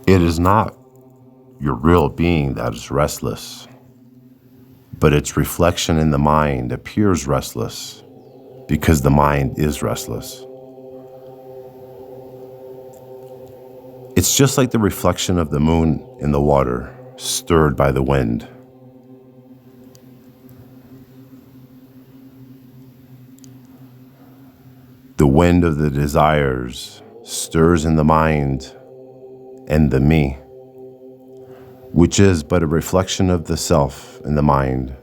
It is not your real being that is restless, but its reflection in the mind appears restless because the mind is restless. It's just like the reflection of the moon in the water, stirred by the wind. The wind of the desires stirs in the mind and the me, which is but a reflection of the self in the mind,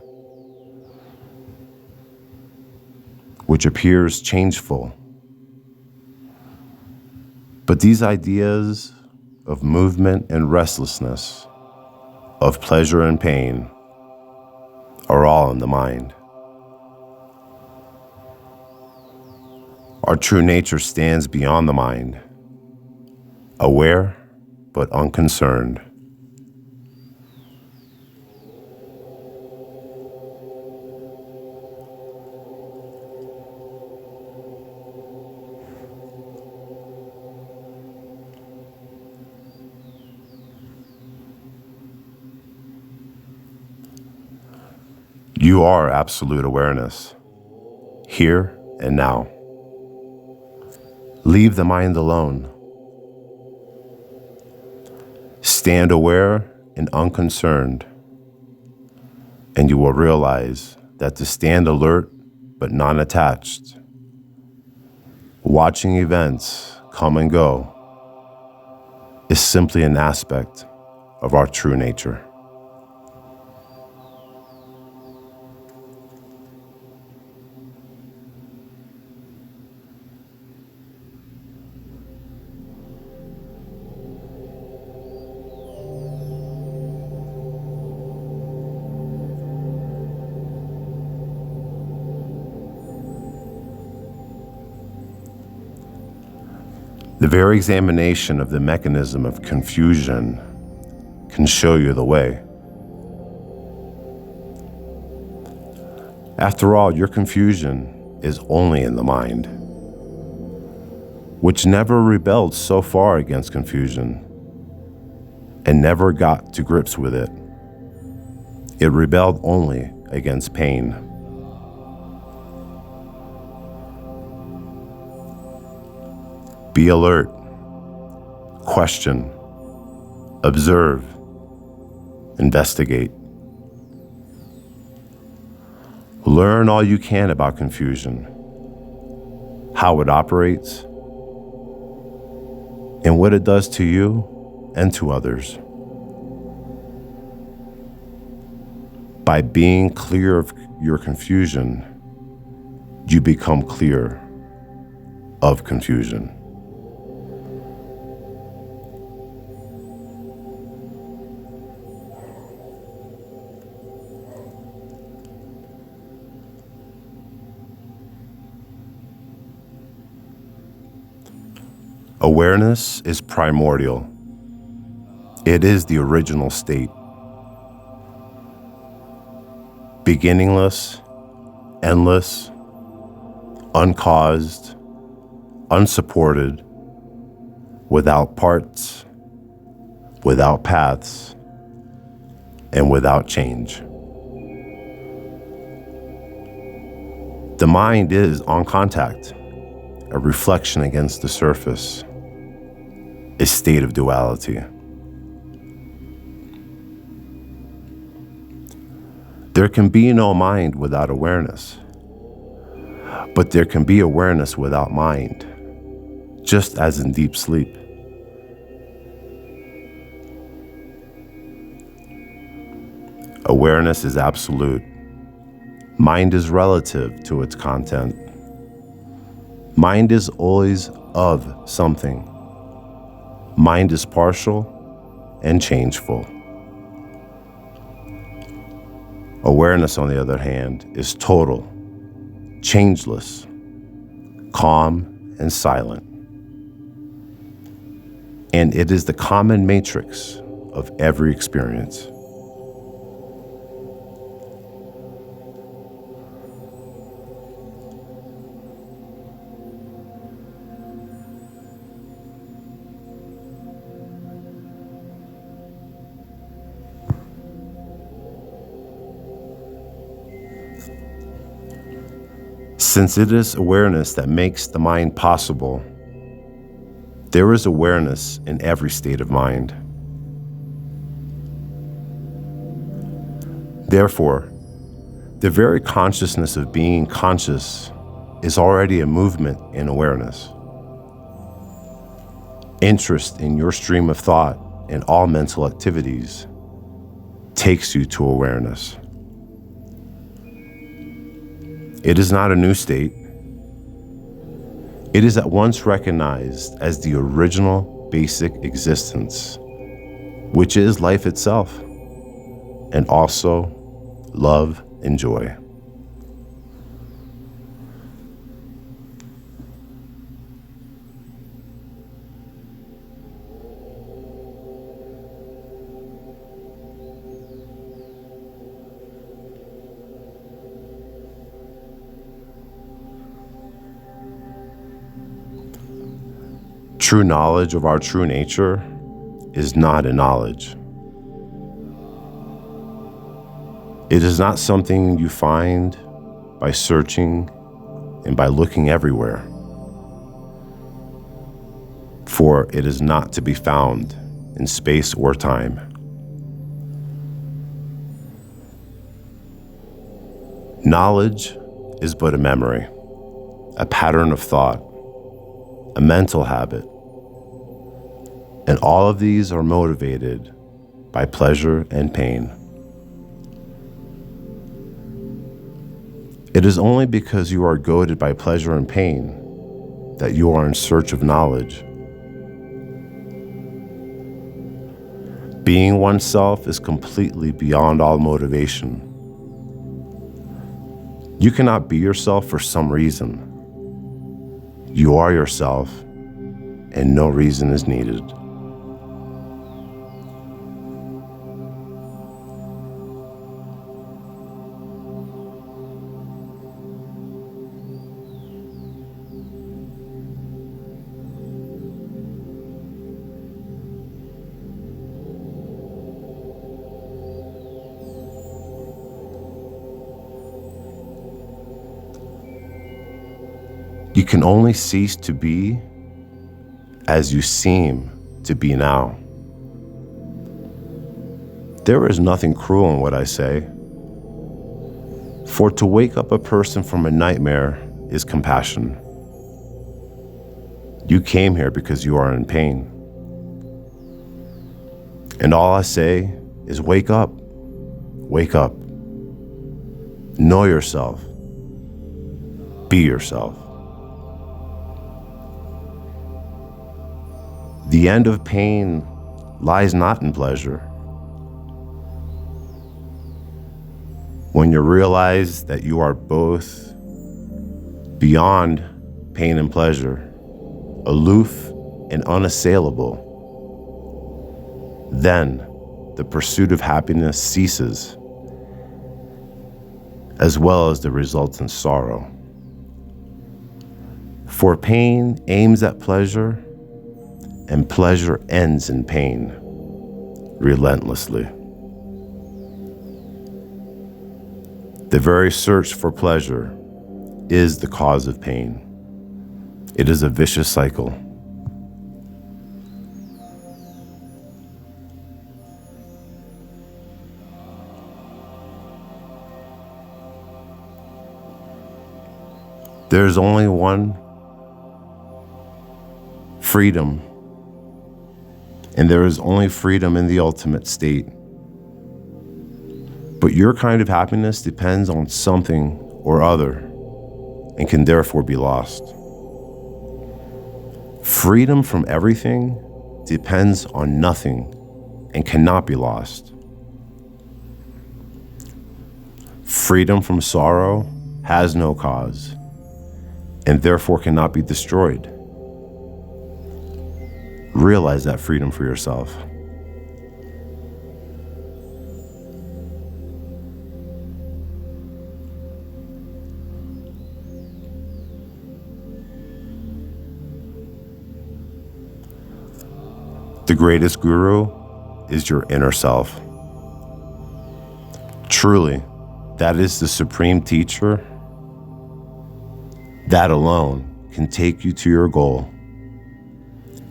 which appears changeful. But these ideas of movement and restlessness, of pleasure and pain, are all in the mind. Our true nature stands beyond the mind, aware but unconcerned. You are absolute awareness, here and now. Leave the mind alone. Stand aware and unconcerned, and you will realize that to stand alert but non-attached, watching events come and go, is simply an aspect of our true nature. The very examination of the mechanism of confusion can show you the way. After all, your confusion is only in the mind, which never rebelled so far against confusion and never got to grips with it. It rebelled only against pain. Be alert, question, observe, investigate. Learn all you can about confusion, how it operates, and what it does to you and to others. By being clear of your confusion, you become clear of confusion. Awareness is primordial. It is the original state. Beginningless, endless, uncaused, unsupported, without parts, without paths, and without change. The mind is on contact, a reflection against the surface, a state of duality. There can be no mind without awareness, but there can be awareness without mind, just as in deep sleep. Awareness is absolute. Mind is relative to its content. Mind is always of something. Mind is partial and changeful. Awareness, on the other hand, is total, changeless, calm, and silent. And it is the common matrix of every experience. Since it is awareness that makes the mind possible, there is awareness in every state of mind. Therefore, the very consciousness of being conscious is already a movement in awareness. Interest in your stream of thought and all mental activities takes you to awareness. It is not a new state. It is at once recognized as the original basic existence, which is life itself, and also love and joy. True knowledge of our true nature is not a knowledge. It is not something you find by searching and by looking everywhere, for it is not to be found in space or time. Knowledge is but a memory, a pattern of thought, a mental habit, and all of these are motivated by pleasure and pain. It is only because you are goaded by pleasure and pain that you are in search of knowledge. Being oneself is completely beyond all motivation. You cannot be yourself for some reason. You are yourself, and no reason is needed. You can only cease to be as you seem to be now. There is nothing cruel in what I say, for to wake up a person from a nightmare is compassion. You came here because you are in pain. And all I say is wake up, wake up. Know yourself, be yourself. The end of pain lies not in pleasure. When you realize that you are both beyond pain and pleasure, aloof and unassailable, then the pursuit of happiness ceases, as well as the resultant sorrow. For pain aims at pleasure, and pleasure ends in pain, relentlessly. The very search for pleasure is the cause of pain. It is a vicious cycle. There is only one freedom, and there is only freedom in the ultimate state. But your kind of happiness depends on something or other and can therefore be lost. Freedom from everything depends on nothing and cannot be lost. Freedom from sorrow has no cause and therefore cannot be destroyed. Realize that freedom for yourself. The greatest guru is your inner self. Truly, that is the supreme teacher That alone can take you to your goal,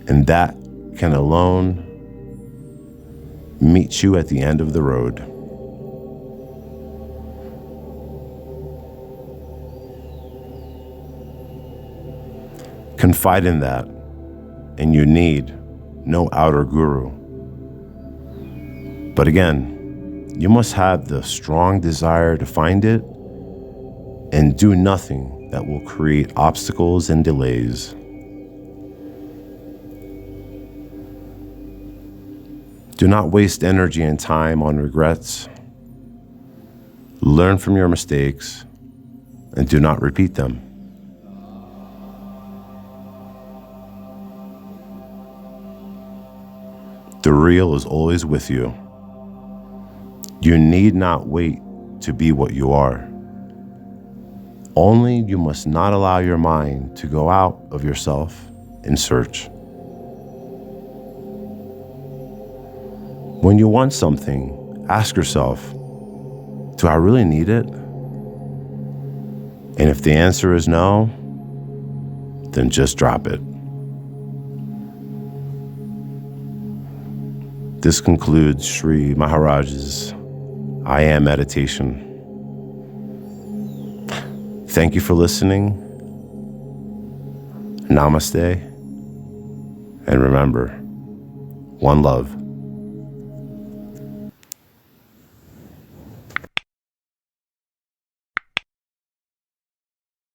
and that can alone meet you at the end of the road. Confide in that, and you need no outer guru. But again, you must have the strong desire to find it and do nothing that will create obstacles and delays. Do not waste energy and time on regrets. Learn from your mistakes and do not repeat them. The real is always with you. You need not wait to be what you are. Only you must not allow your mind to go out of yourself in search. When you want something, ask yourself, do I really need it? And if the answer is no, then just drop it. This concludes Sri Maharaj's I Am meditation. Thank you for listening. Namaste. And remember, one love.